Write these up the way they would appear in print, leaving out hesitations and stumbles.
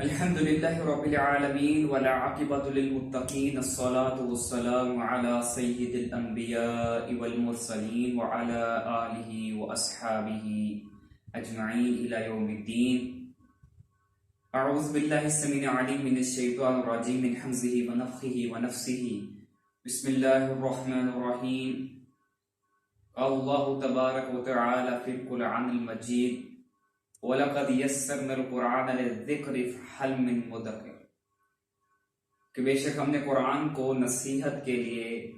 अल्हम्दुलिल्लाहि रब्बिल आलमीन वल आक़िबतु लिल मुत्तक़ीन अस्सलातु वस्सलामु अला सय्यिदिल अंबियाइ वल मुरसलीन व अला आलिहि व अस्हाबिहि अजमईन इला यौमिद्दीन। अऊज़ु बिल्लाहिस समीइल अलीम मिनश शैतानिर रजीम मिन हम्ज़िहि व नफ़्ख़िहि व नफ़्सिहि। बिस्मिल्लाहिर रहमानिर रहीम। अल्लाहु तबारक व तआला फ़िल क़ुरआनिल मजीद वलक़द यस्सरनल क़ुरआन लिज़्ज़िक्रि फ़हल मिन मुद्दकिर। कि बेशक हमने कुरान को नसीहत के लिए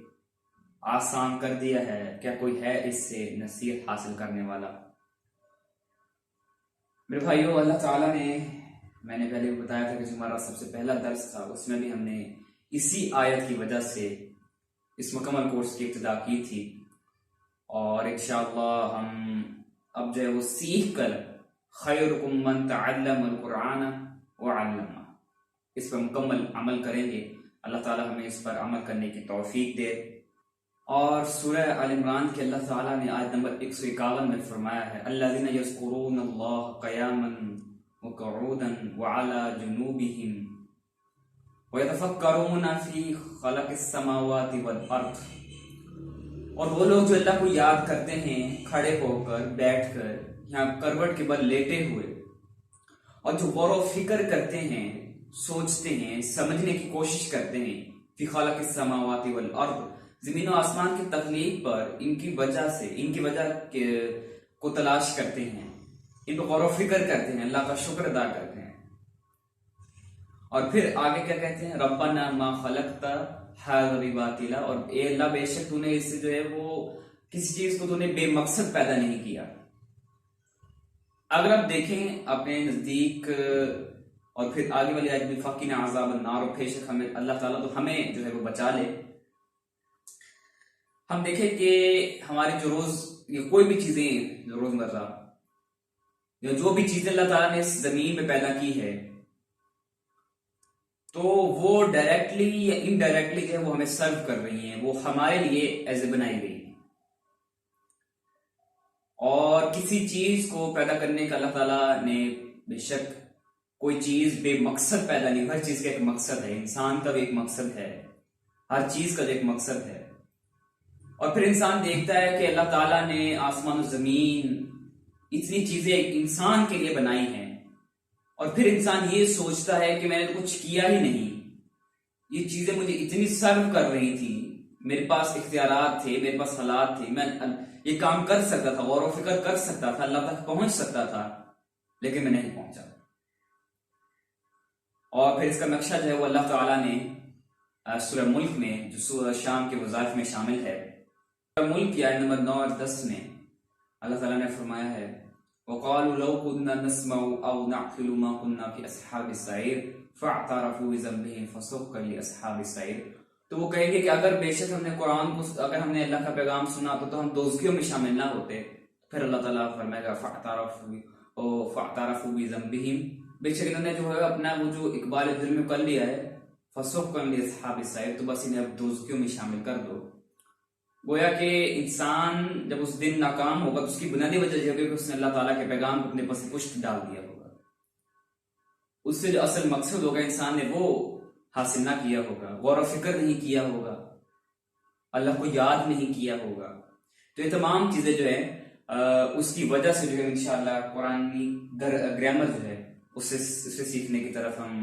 आसान कर दिया है, क्या कोई है इससे नसीहत हासिल करने वाला। मेरे भाइयों, अल्लाह ताला ने, मैंने पहले भी बताया था कि जो हमारा सबसे पहला दर्स था उसमें भी हमने इसी आयत की वजह से इस मुकम्मल कोर्स की इब्तिदा की थी और इंशाअल्लाह हम अब जो है वो सीख कर खैरुकुम मन तअल्लमल कुरान व अल्लमा, इस पर मुकम्मल अमल करेंगे। अल्लाह ताला हमें इस पर अमल करने की तौफीक दे। और सूरह अल इमरान के अल्लाह ताला ने आयत नंबर 151 में फरमाया है, अल्लज़ीना यज़कुरूनल्लाह क़यामन व क़ुऊदन व अला जुनूबिहिम व यतफ़क्करूना फ़ी ख़लक़िस समावाति वल अर्द। और वो लोग जो अल्लाह को याद करते हैं खड़े होकर, बैठकर, यहाँ करवट के बल लेटे हुए, और जो गौर व फिक्र करते हैं, सोचते हैं, समझने की कोशिश करते हैं फी ख़लक़िस समावाति वल अर्द, जमीन और आसमान की तख्लीक पर इनकी वजह को तलाश करते हैं, इन पर गौर व फिक्र करते हैं, अल्लाह का शुक्र अदा करते हैं। और फिर आगे क्या कहते हैं, रब्बना मा खलक़ता हाज़ा बिबातिला, और ए अल्लाह बेशक तूने इससे जो है वो किसी चीज को तूने बेमकसद पैदा नहीं किया। अगर आप देखें अपने नजदीक और फिर आगे वाली आयत में फ़क़िना अज़ाबन नार, बेशक हमें अल्लाह ताला तो हमें जो है वो बचा ले। हम देखें कि हमारी जो रोज कोई भी चीजें जो रोजमर्रा जो भी चीजें अल्लाह ताला ने इस जमीन में पैदा की है, तो वो डायरेक्टली या इनडायरेक्टली जो है वो हमें सर्व कर रही हैं, वो हमारे लिए ऐसे बनाई गई है। और किसी चीज को पैदा करने का अल्लाह ताला ने बेशक कोई चीज बेमकसद पैदा नहीं, हर चीज का एक मकसद है। इंसान का भी एक मकसद है, हर चीज का एक मकसद है। और फिर इंसान देखता है कि अल्लाह ताला ने आसमान और जमीन इतनी चीजें इंसान के लिए बनाई हैं, और फिर इंसान ये सोचता है कि मैंने तो कुछ किया ही नहीं, ये चीजें मुझे इतनी सर्व कर रही थी, मेरे पास इख्तियारात थे, मेरे पास हालात थे, मैं ये काम कर सकता था, गौर व फिक्र कर सकता था, अल्लाह तक पहुंच सकता था, लेकिन मैं नहीं पहुंचा। और फिर इसका नक्शा जो है वो अल्लाह ताला ने सूरह मुल्क में, जो सूरह शाम के वज़ाइफ में शामिल है, सूरह मुल्क की आयत नंबर 9 और 10 में अल्लाह ताला ने फरमाया है, वक़ालू लौ कुन्ना नस्मउ औ नअक़िलु मा कुन्ना फ़ी अस्हाबिस सईर फ़अतरफ़ू बिज़ंबिहिम फ़सुक़्क़न लिअस्हाबिस सईर। तो वो कहेंगे कि अगर बेशक हमने कुरान को, अगर हमने अल्लाह का पैगाम सुना तो हम दोज़खियों में शामिल ना होते। फिर अल्लाह ताला फरमाएगा फ़अतरफ़ू बिज़ंबिहिम, बेशक इन्होंने जो है अपना वो जो इक़बाल जुर्म कर लिया है, फ़सुक़्क़न लिअस्हाबिस सईर, तो बस इन्हें अब दोज़खियों में शामिल कर दो। गोया कि इंसान जब उस दिन नाकाम होगा तो उसकी बुनियादी वजह यह होगी कि उसने अल्लाह ताला के पैगाम को अपने पस पुष्ट डाल दिया होगा, उससे जो असल मकसद होगा इंसान ने वो हासिल ना किया होगा, गौर व फिक्र नहीं किया होगा, अल्लाह को याद नहीं किया होगा। तो ये तमाम चीजें जो है उसकी वजह से जो है इंशाअल्लाह कुरानी ग्रामर जो है उससे सीखने की तरफ हम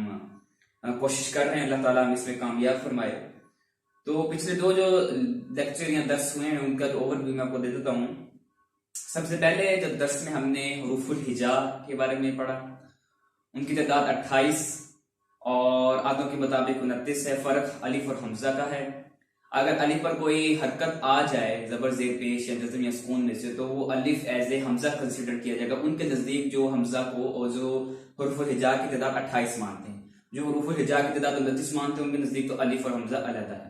कोशिश कर रहे हैं। अल्लाह ताला हमें इसमें कामयाब फरमाए। तो पिछले दो जो लेक्चर या दर्स हुए हैं उनका ओवरव्यू मैं आपको दे देता हूँ। सबसे पहले जब दर्स में हमने हुरूफुल हिजा के बारे में पढ़ा, उनकी तादाद 28 और आदों के मुताबिक 29 है। फर्क अलिफ और हमजा का है। अगर अलिफ पर कोई हरकत आ जाए जबर जेर पेश या जज़म या सुकून में से, तो वो अलिफ एज ए हमजा कंसिडर किया जाएगा। उनके नजदीक जो हमजा को और जो हुरूफुल हिजा की तादाद 28 मानते हैं, जो हुरूफुल हिजा की तादाद 29 मानते हैं, उनके नजदीक तो अलिफ और हमजा अलग है।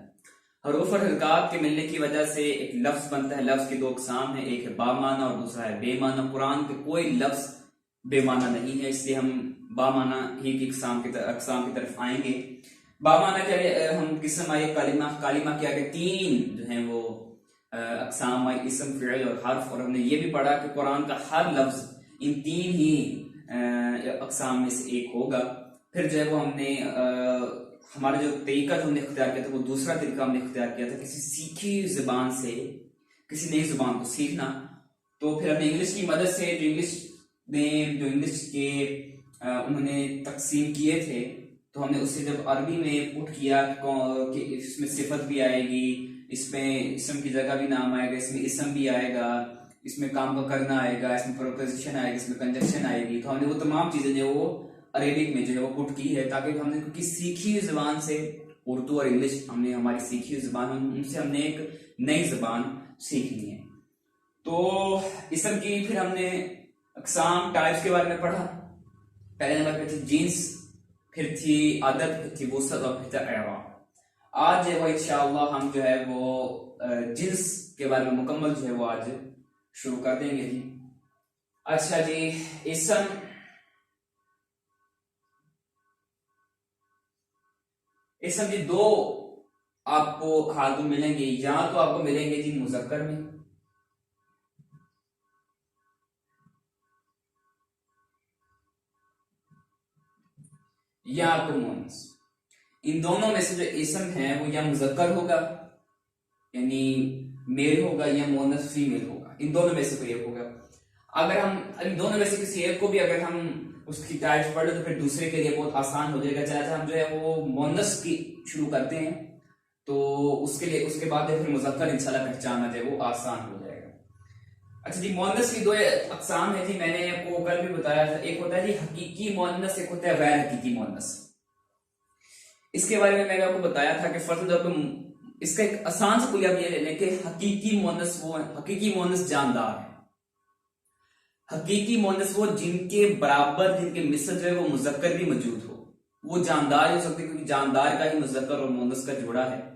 हरूफ और हरकत के मिलने की वजह से एक लफ्ज बनता है। लफ्ज की दो अक़साम है, एक है बामाना और दूसरा है बेमाना। कुरान के कोई लफ्ज बेमाना नहीं है, इसलिए हम बामाना ही की अक़साम की तरफ आएंगे। बामाना के हम किस्म आए कालिमा के आगे 3 जो है वो अक़साम आई, इस्म, फ़िअल और हर्फ। और हमने ये भी पढ़ा कि कुरान का हर लफ्ज इन 3 ही अक़साम में से एक होगा। फिर जो है वो हमने हमारा जो तरीका जो हमने इख्तियार किया था वो दूसरा तरीका हमने इख्तियार किया था किसी सीखी जुबान से किसी नई जुबान को सीखना। तो फिर हमने इंग्लिश की मदद से जो इंग्लिश के उन्होंने तकसीम किए थे, तो हमने उससे जब अरबी में पुट किया कि इसमें सिफत भी आएगी, इसमें इसम की जगह भी नाम आएगा, इसमें इसम भी आएगा, इसमें काम का करना आएगा, इसमें प्रोपोजिशन आएगी, इसमें कंजक्शन आएगी, तो हमने वो तमाम चीजें जो वो अरेबिक में जो है वो पुट की है, ताकि हमने क्योंकि सीखी हुई जुबान से उर्दू और इंग्लिश हमने हमारी सीखी हुई जुबान उनसे हमने एक नई जुबान सीखनी है। तो इसम की फिर हमने अकसाम टाइप्स के बारे में पढ़ा। पहले नंबर पे थी जीन्स, फिर थी आदत, फिर थी वसत और फिर था एराब। आज जो है इंशाअल्लाह हम जो है वो जिन्स के बारे में मुकम्मल जो है वो आज शुरू कर देंगे जी। अच्छा जी, इसम जी दो आपको हालत मिलेंगे, या तो आपको मिलेंगे जी मुज़क्कर में, या आपको मुअन्नस। इन दोनों में से जो इसम है वो या मुज़क्कर होगा यानी मेल होगा, या मुअन्नस फीमेल होगा। इन दोनों में से कोई एक होगा। अगर हम इन दोनों में से किसी एक को भी अगर हम उसकी टाइप्स पढ़े तो फिर दूसरे के लिए बहुत आसान हो जाएगा। चाहे हम जो है वो मुअन्नस की शुरू करते हैं तो उसके बाद फिर मुज़क्कर इंशाल्लाह पहचानना जो है वो आसान हो जाएगा। अच्छा जी, मुअन्नस की दो अक़साम है जी, मैंने आपको कल भी बताया था। एक होता है जी हकीकी मुअन्नस, एक होता है गैर हकीकी मुअन्नस। इसके बारे में मैंने आपको बताया था कि फर्ज तौर पर इसका एक आसान सा कुलिया ये ले लें कि हकीकी मुअन्नस जानदार है। हकीकी मुअन्नस वो जिनके बराबर, जिनके मिसल जो है वो मुज़क्कर भी मौजूद हो, वो जानदार हो सकते, क्योंकि जानदार का ही मुज़क्कर और मुअन्नस का जोड़ा है।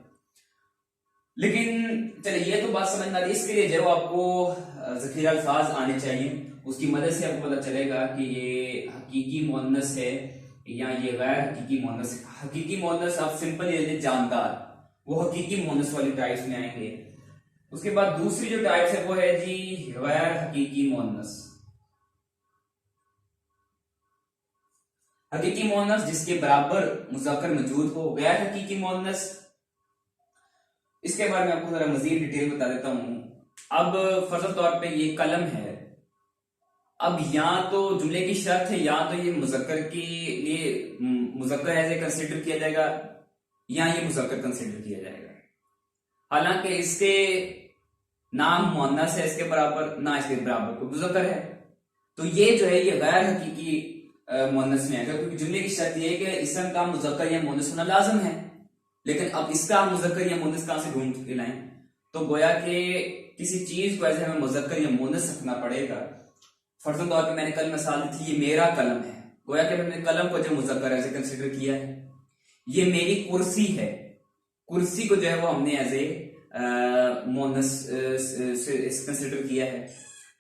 लेकिन चलिए ये तो बात समझ में आ रही है। इसके लिए जो आपको ज़ख़ीरा अल्फाज आने चाहिए, उसकी मदद से आपको पता चलेगा कि ये हकीकी मुअन्नस है या ये गैर हकीकी मुअन्नस है। हकीकी मुअन्नस आप सिंपल ले लें जानदार, वो हकीकी मुअन्नस वाली टाइप्स में आएंगे। उसके बाद दूसरी जो टाइप्स है वो है जी गैर हकीकी मुअन्नस। हकीकी मुअन्नस जिसके बराबर मुज़क्कर मौजूद हो, गैर हकीकी मुअन्नस। इसके बारे में आपको जरा मजीद डिटेल बता देता हूं। अब फर्ज तौर पे ये कलम है, अब या तो जुमले की शर्त है, या तो ये मुज़क्कर के लिए मुज़क्कर एज ए कंसिडर किया जाएगा, या ये मुज़क्कर कंसिडर किया जाएगा। हालांकि इसके नाम मुअन्नस है इसके बराबर, ना इसके बराबर कोई मुज़क्कर है, तो ये जो है ये गैर हकीकी मुअन्नस में आएगा, क्योंकि जुमले की शर्त ये है कि इसम का मुज़क्कर या मुअन्नस होना लाज़िम है। लेकिन अब इसका मुज़क्कर या मुअन्नस कहां से ढूंढ के लाएं? तो गोया कि किसी चीज को ऐसे हमें मुज़क्कर या मुअन्नस रखना पड़ेगा। फर्ज़न तौर पे मैंने कल मिसाल दी थी, ये मेरा कलम है, गोया कि मैंने कलम को जो मुज़क्कर ऐसे कंसिडर किया है। ये मेरी कुर्सी है, कुर्सी को जो है वो हमने एज ए मुअन्नस कंसिडर किया है।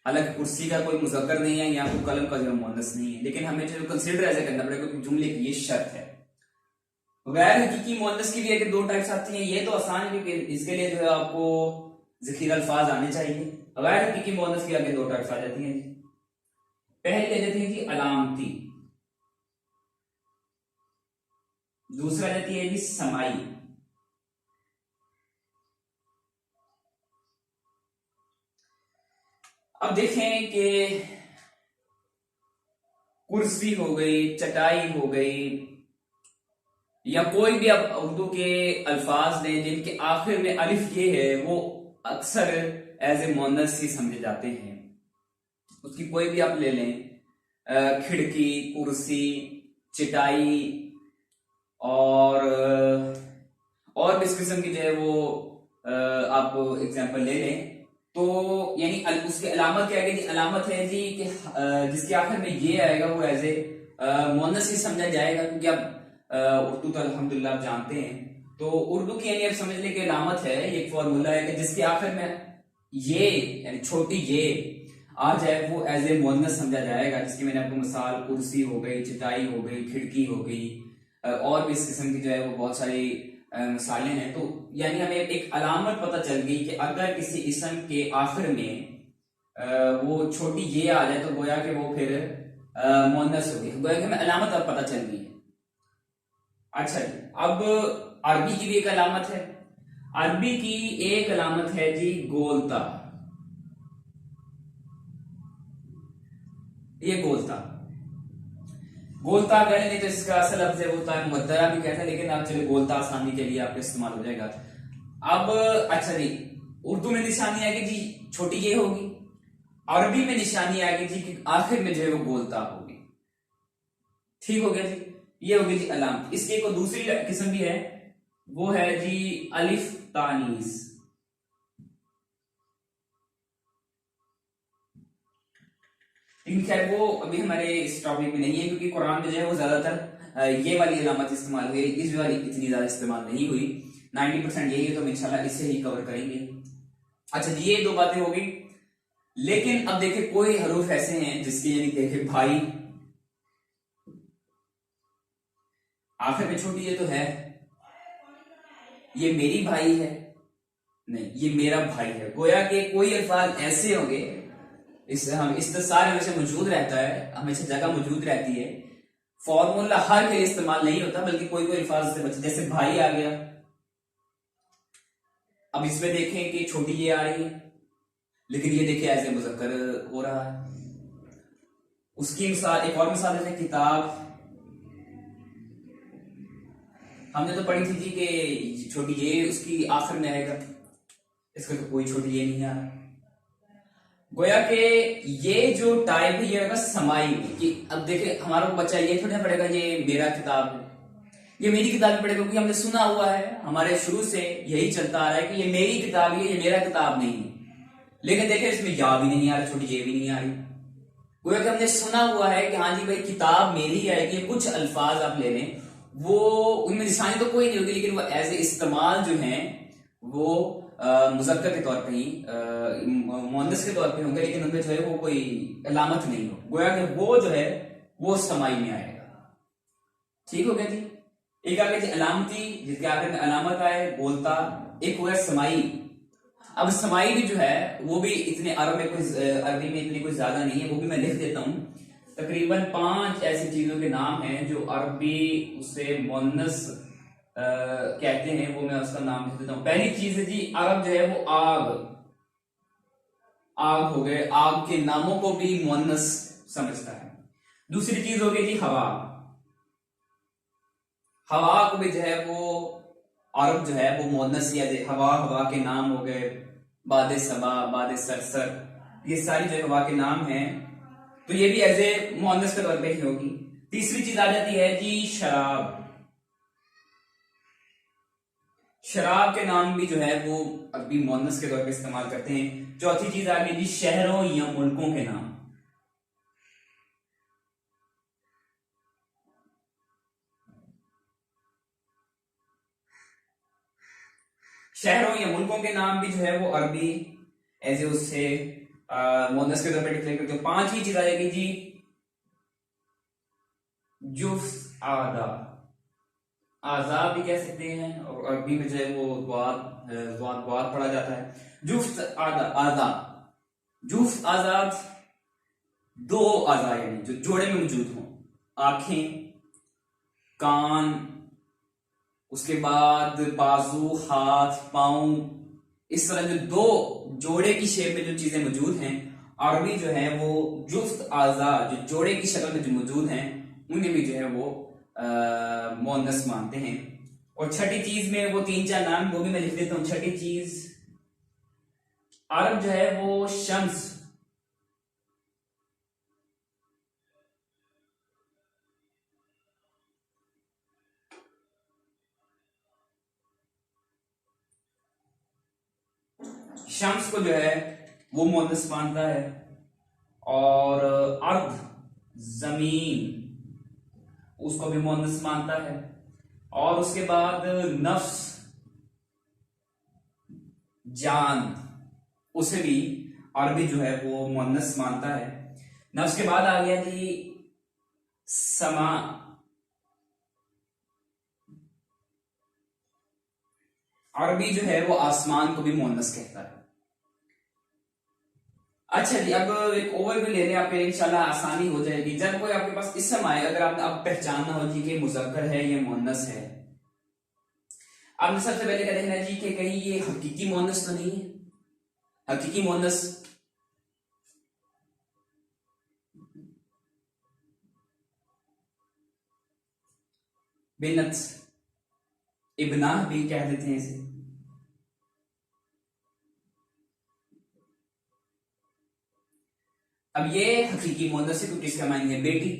हालांकि कुर्सी का कोई मुज़क्कर नहीं है, या कोई कलम का जो मुअन्नस नहीं है, लेकिन हमें जो कंसिडर ऐसे करना पड़ेगा क्योंकि जुमले की ये शर्त है। गैर हकीकी मुअन्नस की भी अगर दो टाइप्स आती हैं, ये तो आसान है क्योंकि इसके लिए जो है आपको ज़ख़ीरा अल्फाज आने चाहिए। गैर हकीकी मुअन्नस की आगे दो टाइप्स आ जाती हैं। पहले ले जाती है जी अलामती, दूसरा जाती है जी समाई। अब देखें कि कुर्सी हो गई, चटाई हो गई, या कोई भी आप उर्दू के अल्फाज लें जिनके आखिर में अलिफ ये है, वो अक्सर एज ए मुअन्नस ही समझे जाते हैं। उसकी कोई भी आप ले लें, खिड़की, कुर्सी, चटाई, और इस किस्म की जो है वो आप एग्जाम्पल ले लें, तो यानी उसकी अलामत क्या है? अलामत है जी कि जिसके आखिर में ये आएगा वो एज ए मुअन्नस ही समझा जाएगा, क्योंकि आप उर्दू तो अल्हम्दुलिल्लाह आप जानते हैं। तो उर्दू की यानी आप समझ लें कि अलामत है, एक फॉर्मूला है कि जिसके आखिर में ये यानी छोटी ये आ जाए वो एज ए मुअन्नस समझा जाएगा। जिसकी मैंने आपको मिसाल कुर्सी हो गई, चटाई हो गई, खिड़की हो गई, और भी इस किस्म की जो है वो बहुत सारी मिसालें हैं। तो यानी हमें एक अलामत पता चल गई कि अगर किसी इसम के आखिर में वो छोटी ये आ जाए तो गोया कि वो फिर मुअन्नस हो गई। गोया कि हमें अलामत अब पता चल गई है। अच्छा जी, अब अरबी की भी एक अलामत है। अरबी की एक अलामत है जी गोलता। ये गोलता गोलता अगर नहीं तो इसका असल लफ्ज होता है मुद्दरा भी कहते हैं, लेकिन आप चलिए गोलता आसानी के लिए आपका इस्तेमाल हो जाएगा। अब अच्छा जी, उर्दू में निशानी आएगी जी छोटी ये होगी, अरबी में निशानी आएगी जी कि आखिर में जो है वो गोलता होगी। ठीक हो गया जी, ये होगी जी अलामत। इसकी एक दूसरी किस्म भी है, वो है जी अलिफ तानीस। लेकिन खैर वो अभी हमारे इस टॉपिक में नहीं है, क्योंकि कुरान में जो है वो ज्यादातर ये वाली अलामत इस्तेमाल हुई, इस वाली इतनी ज्यादा इस्तेमाल नहीं हुई। 90% यही है, तो हम इंशाल्लाह इसे ही कवर करेंगे। अच्छा जी, ये दो बातें हो गई। लेकिन अब देखिए कोई हरूफ ऐसे हैं जिसके यानी देखिए भाई आखिर में छोटी, ये तो है, ये मेरी भाई है, नहीं ये मेरा भाई है। गोया के कोई अल्फाज ऐसे होंगे, इस हम इस्तिसार हमेशा मौजूद रहता है, हमेशा जगह मौजूद रहती है, फॉर्मूला हर के लिए इस्तेमाल नहीं होता, बल्कि कोई कोई अल्फाज से बचे, जैसे भाई आ गया। अब इसमें देखें कि छोटी ये आ रही है, लेकिन ये देखिए ऐसे मुज़क्कर हो रहा है। उसकी मिसाल, एक और मिसाल है किताब। हमने तो पढ़ी थी जी कि छोटी ये उसकी आखिर में आएगा, इसका तो कोई छोटी ये नहीं आ रहा। गोया के ये जो टाइप है ये होगा समाई में, कि अब देखे हमारा बच्चा ये थोड़ा पढ़ेगा ये मेरा किताब है, ये मेरी किताब पढ़ेगा, क्योंकि हमने सुना हुआ है, हमारे शुरू से यही चलता आ रहा है कि ये मेरी किताब है, ये मेरा किताब नहीं है। लेकिन देखे इसमें या भी नहीं आ रही, छोटी ये भी नहीं आ रही। गोया कि हमने सुना हुआ है कि हाँ जी भाई किताब मेरी है, कि कुछ अल्फाज आप ले लें, वो उनमें निशानी तो कोई नहीं होगी, लेकिन वो एज ए इस्तेमाल जो है वो मुज़क्कर के तौर पे ही, मुअन्नस के तौर पे होंगे, लेकिन उनमें जो है वो कोई अलामत नहीं हो। गोया कि वो जो है वो समाई में आएगा। ठीक हो गया जी। एक आगे जी अलामती, जिसके आगे में अलामत आए बोलता, एक हुआ समाई। अब समाई भी जो है वो भी इतने अरब में कोई, अरबी में इतनी कोई ज्यादा नहीं है, वो भी मैं लिख देता हूं। तकरीबन 5 ऐसी चीजों के नाम हैं जो अरबी उसे मुअन्नस कहते हैं, वो मैं उसका नाम लिख देता हूं। पहली चीज है जी, अरब जो है वो आग, आग हो गए, आग के नामों को भी मुअन्नस समझता है। दूसरी चीज हो गई जी हवा। हवा को भी जो है वो अरब जो है वो मुअन्नस किया जाए, हवा, हवा के नाम हो गए, बादे सबा, बादे सरसर, ये सारी जो हवा के नाम हैं, तो ये भी एज ए मुअन्नस के तौर पे ही होगी। तीसरी चीज आ जाती है जी शराब। शराब के नाम भी जो है वो अरबी मुअन्नस के तौर पे इस्तेमाल करते हैं। चौथी चीज आ गई जी शहरों या मुल्कों के नाम। शहरों या मुल्कों के नाम भी जो है वो अरबी एज ए उससे मुअन्नस के तौर पे डिक्लेयर करते हैं। पांचवी चीज आ जाएगी जी जुफ्त आदा, आजाद भी कह सकते हैं, और अरबी में जो है वो द्वाद पढ़ा जाता है। जुफ्त आदा, आजा, जुफ्त आजाद, दो आजा यानी जो जोड़े में मौजूद हों, आंखें, कान, उसके बाद बाजू, हाथ, पांव, इस तरह जो दो जोड़े की शेप में जो चीजें मौजूद हैं, अरबी जो है वो जुफ्त आजा जो जोड़े की शक्ल में जो मौजूद हैं उन्हें भी जो है वो मुअन्नस मानते हैं। और छठी चीज में वो 3-4 नाम वो भी मैं लिख देता हूं। छठी चीज, अरब जो है वो शम्स, शम्स को जो है वो मुअन्नस मानता है। और अर्ध, जमीन, उसको भी मुअन्नस मानता है। और उसके बाद नफ्स, जान, उसे भी अरबी जो है वो मुअन्नस मानता है। नफ्स के बाद आ गया जी समा, अरबी जो है वो आसमान को भी मुअन्नस कहता है। अच्छा जी, अब एक ओवरव्यू ले लें आपके लिए, इंशाल्लाह आसानी हो जाएगी। जब कोई आपके पास इसम आए, अगर आपने अब पहचानना हो जी कि मुज़क्कर है या मुअन्नस है, आपने सबसे पहले क्या देखना है जी कि कहीं ये हकीकी मुअन्नस तो नहीं है। हकीकी मुअन्नस बिनत, इब्ना भी कह देते हैं इसे। अब ये हकीकी मुअन्नस है क्योंकि इसका मायने है बेटी,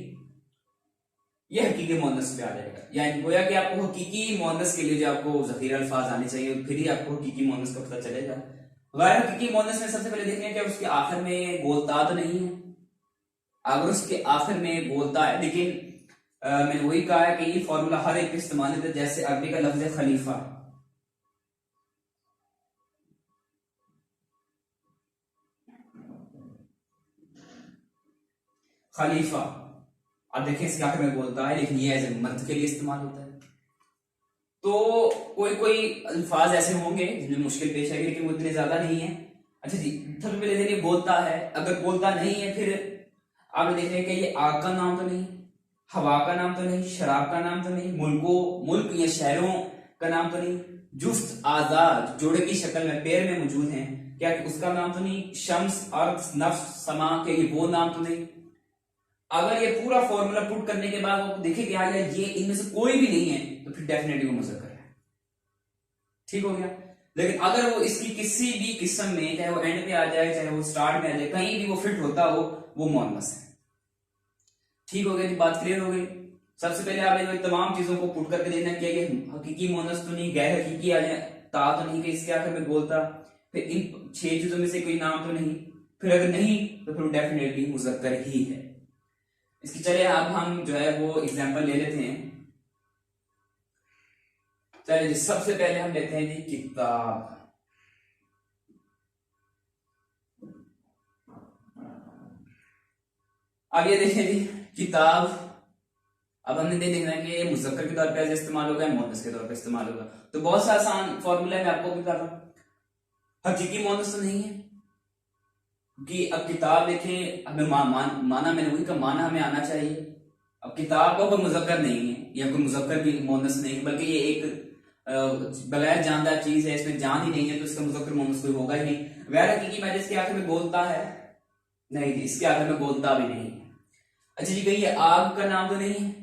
ये हकीकी मुअन्नस पे आ जाएगा। यानी गोया कि आपको हकीकी मुअन्नस के लिए जो आपको ज़ख़ीरा अल्फाज आने चाहिए, फिर ही आपको हकीकी मुअन्नस का पता चलेगा। गैर हकीकी मुअन्नस में सबसे पहले देखना है कि उसके आखिर में गोलता तो नहीं है। अगर उसके आखिर में गोलता है, लेकिन मैंने वही कहा है कि ये फॉर्मूला हर एक इस्तेमाल होता है। जैसे अरबी का लफ्ज है खलीफा, खलीफा, अब देखें इसके आखिर में बोलता है, लेकिन ये एज ए मर्द के लिए इस्तेमाल होता है। तो कोई कोई अल्फाज ऐसे होंगे जिनमें मुश्किल पेश आएगी, लेकिन वो इतने ज्यादा नहीं है। अच्छा जी, सबसे पहले देखिए बोलता है, अगर बोलता नहीं है फिर आपने देख लिया कि ये आग का नाम तो नहीं, हवा का नाम तो नहीं, शराब का नाम तो नहीं, मुल्क या शहरों का नाम तो नहीं, जुफ्त आजाद जोड़े की शक्ल में पैर में मौजूद हैं, क्या उसका नाम तो नहीं, शम्स अर्थ नफ्स समा के ये वो नाम तो नहीं। अगर ये पूरा फॉर्मूला पुट करने के बाद आपको देखे कि यार ये इनमें से कोई भी नहीं है, तो फिर डेफिनेटली वो मुज़क्कर है। ठीक हो गया। लेकिन अगर वो इसकी किसी भी किस्म में, चाहे वो एंड पे आ जाए चाहे वो स्टार्ट में आ जाए, कहीं भी वो फिट होता हो, वो मुअन्नस है। ठीक हो गया जी, बात क्लियर हो गई। सबसे पहले आपने तमाम चीजों को पुट करके देखना कि हकीकी मुअन्नस तो नहीं, गैर हकीकी आ जाए, ता तो नहीं कि इसके आखिर में बोलता, फिर इन 6 चीजों में से कोई नाम तो नहीं, फिर अगर नहीं तो फिर डेफिनेटली मुज़क्कर ही है। इसकी चलिए अब हम जो है वो एग्जांपल ले लेते हैं। चलिए जी, सबसे पहले हम लेते हैं जी किताब। अब ये देखें जी किताब, अब हमने ये देखना है कि ये मुज़क्कर के तौर पे इस्तेमाल होगा या मुअन्नस के तौर पे इस्तेमाल होगा। तो बहुत सा आसान फॉर्मूला मैं आपको बता रहा हूं, हकीकी मुअन्नस तो नहीं है कि अब किताब देखें, हमें माना मैंने वही का माना हमें आना चाहिए। अब किताब का कोई मुज़क्कर नहीं है या कोई मुज़क्कर भी मुअन्नस नहीं है, बल्कि ये एक बगैर जानदार चीज है, इसमें जान ही नहीं है, तो इसका मुज़क्कर मुअन्नस कोई होगा ही नहीं। गैर हकीकी में इसके आखिर में बोलता है नहीं, इसके आखिर में बोलता भी नहीं है। अच्छा जी, कहीं ये आग का नाम तो नहीं है,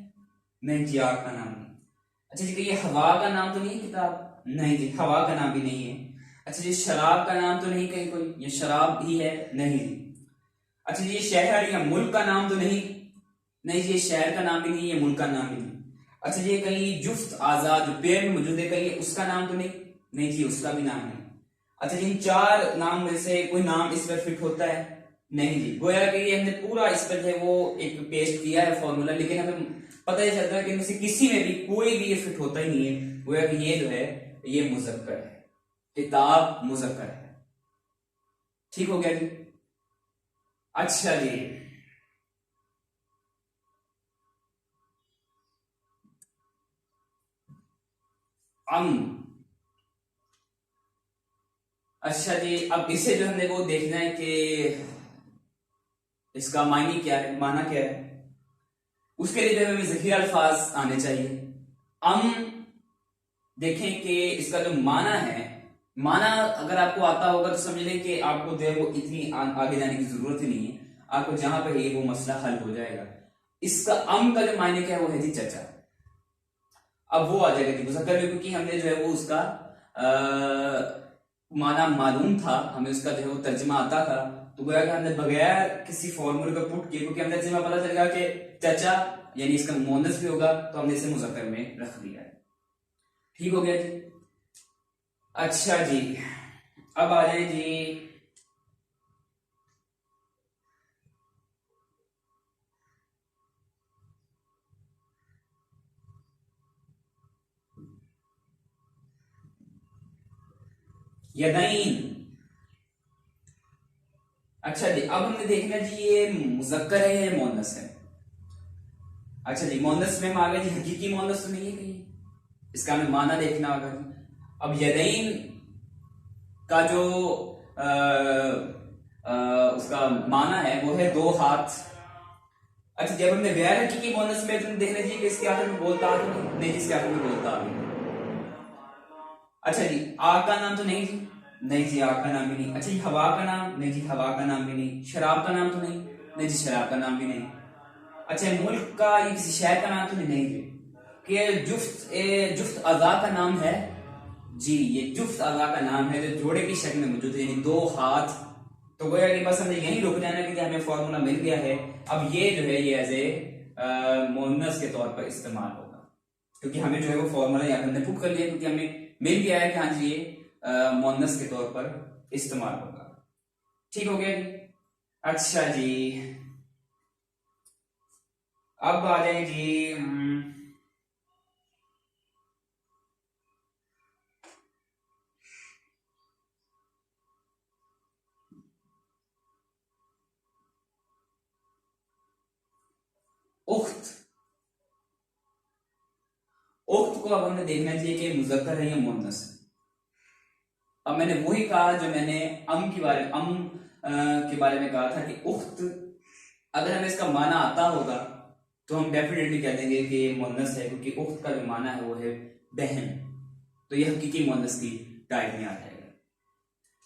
नहीं जी आग का नाम नहीं। अच्छा जी, कहीं ये हवा का नाम तो नहीं है किताब, नहीं जी हवा का नाम भी नहीं है। अच्छा जी, शराब का नाम तो नहीं कहीं कोई, ये शराब ही है, नहीं जी। अच्छा जी, ये शहर या मुल्क का नाम तो नहीं जी, ये शहर का नाम भी नहीं है, मुल्क का नाम भी नहीं। अच्छा जी, कहीं जुफ्त आजाद जो पेड़ में मौजूद है, कहीं उसका नाम तो नहीं जी, उसका भी नाम नहीं। अच्छा जी, इन 4 नाम में से कोई नाम इस पर फिट होता है, नहीं जी। गोया कि ये हमने पूरा इस पर है वो एक पेस्ट किया है फॉर्मूला, लेकिन हमें पता ही चलता है कि इनमें से किसी में भी कोई भी ये फिट होता ही नहीं है। गोया कि ये जो है ये मुज़क्कर है, किताब मुज़क्कर है। ठीक हो गया जी। अच्छा जी, अम, अच्छा जी, अब इसे जो हमने वो देखना है कि इसका मायने क्या है, माना क्या है, उसके लिए जो हमें ज़ख़ीरा अल्फाज आने चाहिए। अम देखें कि इसका जो माना है, माना अगर आपको आता होगा तो समझ लें कि आपको जो है वो इतनी आगे जाने की जरूरत ही नहीं है, आपको जहां पर है वो मसला हल हो जाएगा। इसका अम का जो मायने क्या है वो है जी चाचा। अब वो आ जाएगा जी मुज़क्कर में, क्योंकि हमने जो है वो उसका माना मालूम था, हमें उसका जो है वो तर्जमा आता था, तो गोया कि हमने बगैर किसी फॉर्मूले को पुट किए, क्योंकि हमने तर्जमा पता चलेगा कि चाचा यानी इसका मुअन्नस भी होगा, तो हमने इसे मुज़क्कर में रख दिया है। ठीक हो गया जी। अच्छा जी, अब आ जाए जी यदाइन। अच्छा जी, अब हमने देखना जी ये मुज़क्कर है या मुअन्नस है। अच्छा जी, मुअन्नस में हम आ गए जी, हकीकी मुअन्नस तो नहीं है कहीं, इसका हमें माना देखना होगा। अब यदाइन का जो उसका माना है वो है दो हाथ। अच्छा, जब हमने गैर हकीकी मोनस में तुम देखना चाहिए कि इसके आखिर में बोलता आ तो नहीं, जिसके आखिर में बोलता आ। अच्छा जी, आग का नाम तो नहीं जी, नहीं जी आग का नाम भी नहीं। अच्छा जी, हवा का नाम, नहीं जी हवा का नाम भी नहीं। शराब का नाम तो नहीं, नहीं जी शराब का नाम भी नहीं। अच्छा, मुल्क का ये किसी शहर का नाम तो नहीं, नहीं जी। कि जुफ्त अज़ा का नाम है जी, ये जुफ्त अज़ा का नाम है जो जोड़े की शक्ल में मौजूद है, यानी दो हाथ। तो गोया कि बस हमें यहीं रुक जाना कि हमें फॉर्मूला मिल गया है। अब ये जो है ये एज ए मोनस के तौर पर इस्तेमाल होगा, क्योंकि हमें जो है वो फॉर्मूला यहाँ हमने पुट कर लिया, क्योंकि हमें मिल गया है कि हाँ जी ये मोनस के तौर पर इस्तेमाल होगा। ठीक हो गया जी। अच्छा जी, अब आ जाए जी उख्त। उख्त को अब हमें देखना चाहिए कि मुज़क्कर है या मुन्नस है। अब मैंने वही कहा जो मैंने के बारे में कहा था कि उख्त अगर हमें इसका माना आता होगा तो हम डेफिनेटली कह देंगे कि ये मुन्नस है, क्योंकि उख्त का जो माना है वो है बहन, तो ये हकीकी मुन्नस की टाइप में आ जाएगा।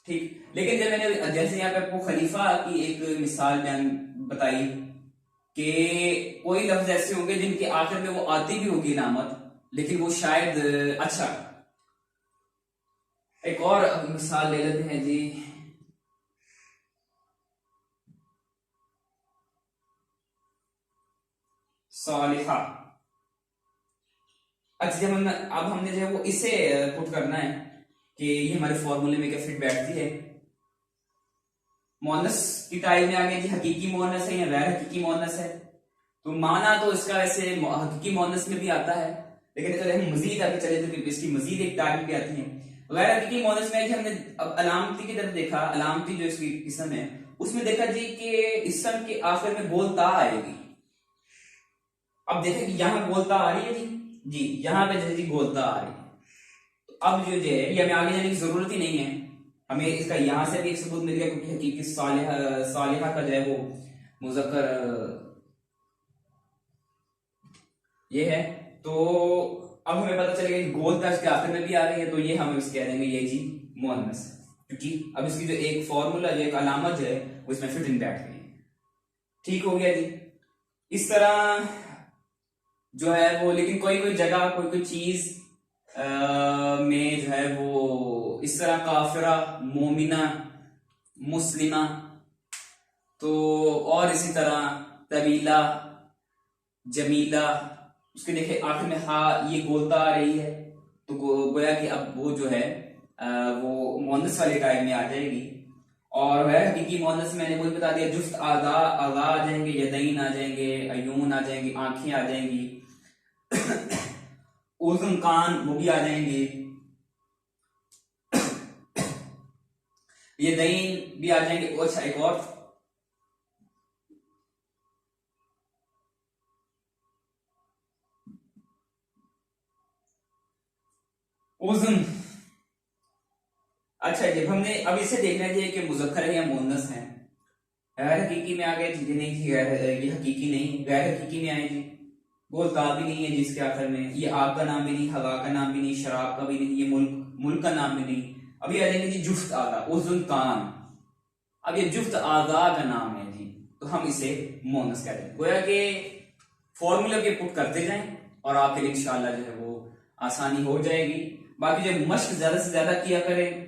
ठीक, लेकिन जब मैंने जैसे यहाँ पे आपको खलीफा की एक मिसाल बयान बताई कि कोई लफ्ज ऐसे होंगे जिनके आखिर में वो आती भी होगी इनामत, लेकिन वो शायद अच्छा, एक और मिसाल ले लेते हैं जी। सालिहा। अच्छा, जब अब हमने जो है वो इसे पुट करना है कि ये हमारे फॉर्मूले में क्या फिट बैठती है। मोनस की टाइप में आ गया जी, हकीकी मोनस है या गैर हकीकी मोनस है। तो माना तो इसका ऐसे हकीकी मोनस में भी आता है, लेकिन अगर हम मजीद आगे चले तो इसकी मजीद एक टाइप भी आती है। गैर हकीकी मोनस में हमने अब अलामती की तरफ देखा, अलामती जो इसकी किस्म है उसमें देखा जी कि इसम के आखिर में बोलता आएगी। अब देखें कि यहाँ बोलता आ रही है जी, यहाँ पे जैसे जी बोलता आ रही है। तो अब जो है ये हमें आगे जाने की जरूरत ही नहीं है, हमें इसका यहां से भी एक सबूत मिल गया, क्योंकि हकीकी सालिहा का जो है वो मुज़क्कर ये है। तो अब हमें पता चलेगा कि बोलता इसके आखिर में भी आ रही है, तो ये हम इस कह देंगे ये जी मुअन्नस है, क्योंकि अब इसकी जो एक फॉर्मूला जो एक अलामत है वो इसमें फिट इन बैठ गई। ठीक हो गया जी। इस तरह जो है वो, लेकिन कोई कोई जगह कोई कोई चीज में जो है वो इस तरह काफिरा, मोमिना, मुस्लिमा, तो और इसी तरह तबीला, जमीला, उसके देखे आखिर में हा ये बोलता आ रही है, तो गोया कि अब वो जो है वो मुअन्नस वाले टाइप में आ जाएगी। और वह हकीकी मुअन्नस मैंने वही बता दिया, जुफ्त आगा आ जाएंगे, यदैन आ जाएंगे, अयून आ जाएंगी, आंखें आ जाएंगी, उज़ुन कान वो भी आ जाएंगे, ये दईन भी आ जाएंगे। अच्छा, एक और उज़ुन। अच्छा, जब हमने अब इसे देखना चाहिए कि मुज़क्कर है या मुअन्नस है। गैर हकीकी में आ गए जी, नहीं जी ये हकीकी नहीं, गैर हकीकी में आए जी, बोलता भी नहीं है जिसके आखिर में, ये आग का नाम भी नहीं, हवा का नाम भी नहीं, शराब का भी नहीं, ये मुल्क का नाम भी नहीं। अभी आ जाएंगे जी जुफ्त आगा, उज़ुन कान। अब ये जुफ्त आगा का नाम है जी, तो हम इसे मुअन्नस कहते हैं। गोया के फॉर्मूला के पुट करते जाएं और आपके लिए इंशाअल्लाह जो है वो आसानी हो जाएगी। बाकी जब मश्क ज्यादा से ज्यादा किया करें,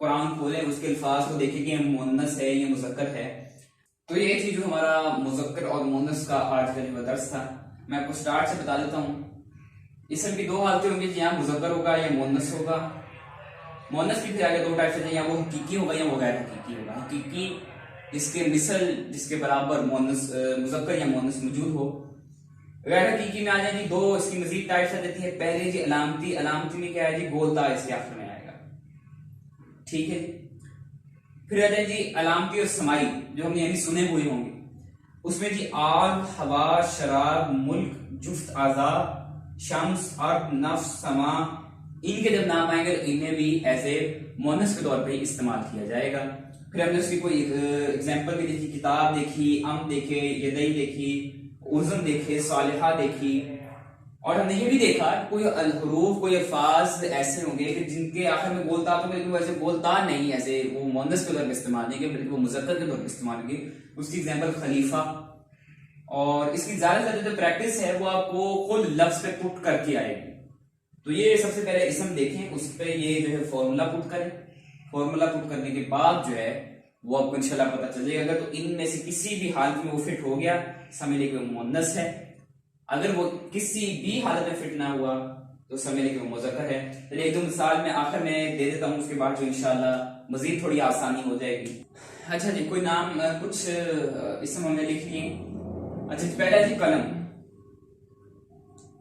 कुरान खोलें, उसके अल्फाज को देखें कि मुअन्नस है या मुज़क्कर है। तो ये थी जो हमारा मुज़क्कर और मुअन्नस का आज का जो दर्स था। मैं आपको स्टार्ट से बता देता हूँ। इसम की दो हालतें होंगी, यहाँ मुज़क्कर होगा या मुअन्नस होगा। मुअन्नस की फिर आगे दो टाइप से, या वो हकीकी होगा या वो गैर हकीकी होगा। हकीकी जिसके मिसल, जिसके बराबर मुअन्नस मुज़क्कर या मुअन्नस मौजूद हो। गैर हकीकी में आ जाए जी दो इसकी मजीद टाइप्स आ जाती है। पहले जी अलामती, अलामती में क्या है जी बोलता इसके आखिर में आएगा, ठीक है। फिर आ जाए जी अलामती और समाई, जो हमने यानी सुने हुए होंगे, उसमें जी आग, हवा, शराब, मुल्क, जुफ्त आज़ा, शम्स, अर्द, नफ्स, समा, इनके जब नाम आएंगे तो इन्हें भी ऐसे मुअन्नस के तौर पे इस्तेमाल किया जाएगा। फिर हमने उसकी कोई एग्जाम्पल भी देखी, किताब देखी, देखे, यदई देखी, उज़न देखे, सालिहा देखी। और हमने ये भी देखा कोई हरूफ, कोई अल्फाज ऐसे होंगे कि जिनके आखिर में गोलता तो बिल्कुल वैसे गोलता नहीं, ऐसे वो मुअन्नस के तौर पर इस्तेमाल नहीं किए बल्कि वो मुज़क्कर के तौर पर इस्तेमाल किए। उसकी एग्जाम्पल खलीफा। और इसकी ज्यादा से ज्यादा जो प्रैक्टिस है वो आपको खुद लफ्ज पे पुट करके आएगी। तो ये सबसे पहले इसम देखें, उस पर ये जो है फॉर्मूला पुट करें। फॉर्मूला पुट करने के बाद जो है वो आपको इंशाल्लाह पता चल जाएगा। अगर तो इनमें से किसी भी हालत में वो फिट हो गया, समझ लीजिए वो मुअन्नस है। अगर वो किसी भी हालत में फिट ना हुआ तो समझ लीजिए वो मुज़क्कर है। चलिए एक दो मिसाल में आखिर में दे देता हूँ, उसके बाद जो इंशाल्लाह मजीद थोड़ी आसानी हो जाएगी। अच्छा जी, कोई नाम कुछ इसम हमने लिख लिए। अच्छा जी, पहला जी कलम।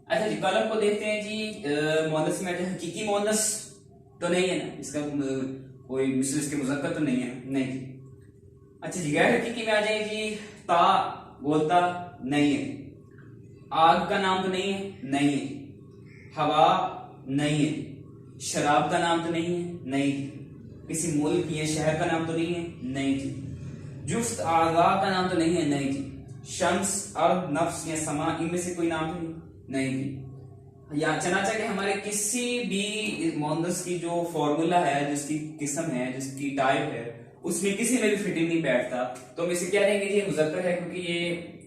अच्छा जी, कलम को देखते हैं जी, मुअन्नस में हकीकी मुअन्नस तो नहीं है ना, इसका कोई मिसल इसके मुज़क्कर तो नहीं है, नहीं जी। अच्छा जी, गैर हकीकी में आ जाए जी, ता बोलता नहीं है, आग का नाम तो नहीं है, नहीं है, हवा नहीं है, शराब का नाम तो नहीं है, नहीं, किसी मुल्क या शहर का नाम तो नहीं है, नहीं जी, जुफ्त आगा का नाम तो नहीं है, नहीं जी, शम्स, अर्द, नफ्स या समा, इनमें से कोई नाम तो नहीं जी। या चनाचा के हमारे किसी भी मुअन्नस की जो फॉर्मूला है, जिसकी किस्म है, जिसकी टाइप है, उसमें किसी में भी फिटिंग नहीं बैठता तो हम इसे क्या देंगे जी, मुज़क्कर है, क्योंकि ये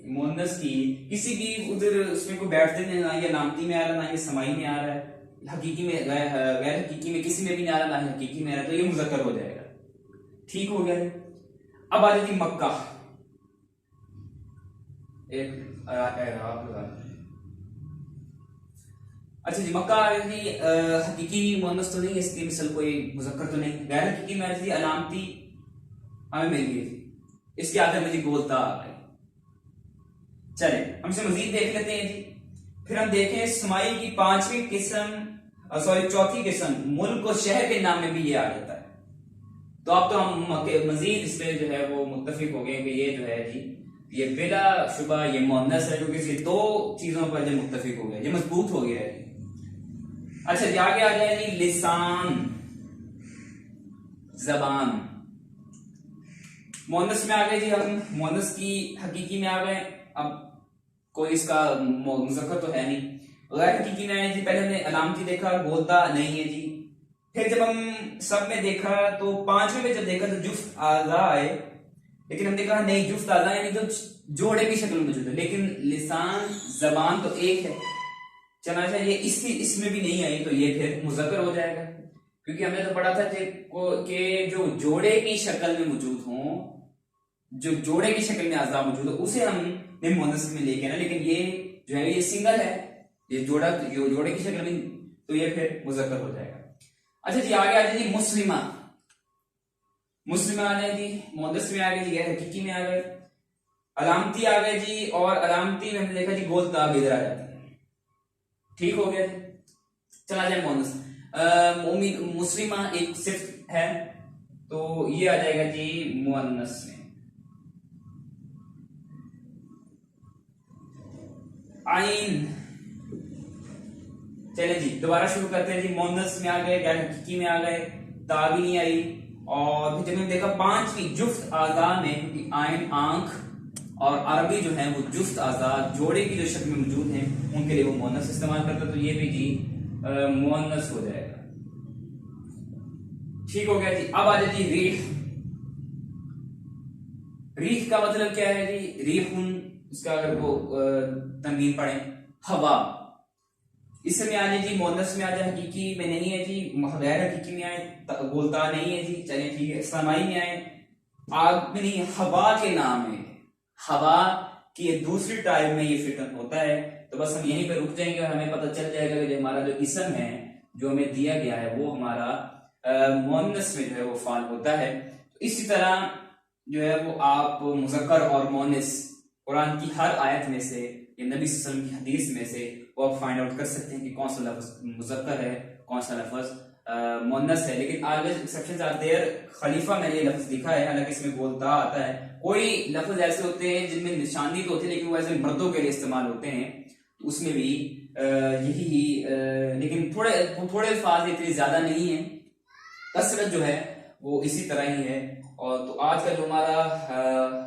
मुअन्नस की किसी भी उधर उसमें कोई बैठते नहीं, ना ये लामती में आ रहा, ना ये समाई में आ रहा है, हकीकी में गैर हकीकी में किसी में भी नहीं आ रहा, ना हकीकी में आ रहा, तो ये मुज़क्कर हो जाएगा। ठीक हो गया। अब आ जाती मक्का। अच्छा जी, मक्का आ रही हकीकी मुअन्नस तो नहीं है, इसकी मिसल कोई मुज़क्कर तो नहीं। गैर हकीकी में आ रही अलामती, हमें मिल गई थी, इसके आगे मुझे गोलता आ गई। चले हमसे मजीद देख लेते हैं जी। फिर हम देखें समाई की पांचवी किस्म, सॉरी चौथी किस्म, मुल्क और शहर के नाम में भी ये आ जाता है। तो अब तो हम मजीद इस पे जो है वो मुत्तफिक हो गए कि ये जो है जी, ये बिला शुबा ये मुअन्नस है, क्योंकि इसी दो चीजों पर जो मुत्तफिक हो गया, ये मजबूत हो गया है जी। अच्छा जी, आगे आ जाए जी, लिसान, जबान। मुअन्नस में आ गए जी हम, मुअन्नस की हकीकी में आ गए। अब कोई इसका मुज़क्कर तो है नहीं। गैर हकीकी में आए जी, पहले हमने अलामती देखा, बोलता नहीं है जी। फिर जब हम सब में देखा तो पांचवें में जब देखा तो जुफ्त आज़ा आए, लेकिन हमने कहा नहीं, जुफ्त आज़ा यानी तो जोड़े की शक्ल में मौजूद है, लेकिन लिसान जबान तो एक है। चना चाहिए इसमें भी नहीं आई तो ये फिर मुज़क्कर हो जाएगा, क्योंकि हमने तो पढ़ा था कि जो जोड़े की शक्ल में मौजूद हो, जो जोड़े की शक्ल में आज़ा मौजूद हो, उसे हमने मुअन्नस में लेके ना, लेकिन ये जो है ये सिंगल है, ये जोड़े की शक्ल में, तो ये फिर मुज़क्कर हो जाएगा। अच्छा जी, आगे आ जाए जी, मुस्लिमा। मुस्लिमा आ जाए जी, मुअन्नस में आ गए जी, गैर हकीकी में आ गए, अलामती आ गए जी, और अलामती में हमने देखा जी गोलता इधर आ जाती है। ठीक हो गया जी। चला जाए मुअन्नस। मुस्लिमा एक सिर्फ है, तो ये आ जाएगा जी मुअन्नस में। आइन। चले जी, दोबारा शुरू करते हैं जी। मुअन्नस में आ गए, गैर हकीकी में आ गए, ता भी नहीं आई, और फिर जब हमने देखा पांचवी जुफ्त आज़ा में, क्योंकि आइन आंख और अरबी जो है वो जुफ्त आज़ा जोड़े की जो शक्ल में मौजूद है, उनके लिए वो मुअन्नस इस्तेमाल करता है, तो ये भी जी मुअन्नस हो जाएगा। ठीक हो गया जी। अब आ जाए जी रीह। रीह का मतलब क्या है जी, रीहुन, इसका अगर वो तनवीन पढ़े, हवा। इसमें आ जाए जी, मुअन्नस में आ जाए, हकीकी में नहीं है जी, गैर हकीकी में आए, बोलता नहीं है जी, चलिए ठीक है। समाई में आए, आग में नहीं, हवा के नाम है, हवा की दूसरी टाइप में ये फिट होता है। तो बस हम यहीं पे रुक जाएंगे और हमें पता चल जाएगा कि हमारा जो इसम है जो हमें दिया गया है वो हमारा मुअन्नस में जो है वो फाल होता है। तो इसी तरह जो है वो आप मुज़क्कर और मुअन्नस कुरान की हर आयत में से या नबी सल्लल्लाहु अलैहि वसल्लम की हदीस में से वो आप फाइंड आउट कर सकते हैं कि कौन सा लफ्ज मुज़क्कर है, कौन सा लफ्ज मुअन्नस है। लेकिन ऑलवेज एक्सेप्शंस आर देयर। खलीफा मैंने ये लफ्ज लिखा है, हालांकि इसमें बोलता आता है। कोई लफ्ज ऐसे होते हैं जिनमें निशानी तो होती है, लेकिन वो ऐसे मर्दों के लिए इस्तेमाल होते हैं, तो उसमें भी यही, लेकिन थोड़े अल्फाज इतने ज्यादा नहीं है, कसरत जो है वो इसी तरह ही है। और तो आज का जो हमारा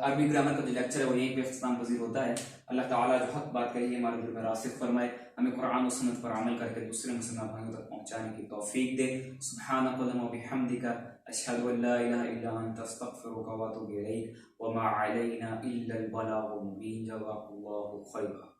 अरबी ग्रामर का जो लेक्चर है वो यहीं पे इख्तिताम पजीर होता है। अल्लाह ताला जो हक बात कही है हमारे दिल में रासिख फरमाए, हमें कुरान और सुन्नत पर अमल करके दूसरे मुसलमान भाइयों तक पहुंचाने की तौफीक दे। सुब्हानक व बिहम्दिका अशहदु अन ला इलाहा इल्ला अंता अस्तगफिरुका व अतूबु इलैक व मा अलैना इल्ला अल बलागुल मुबीन। जज़ाकुल्लाहु खैरा।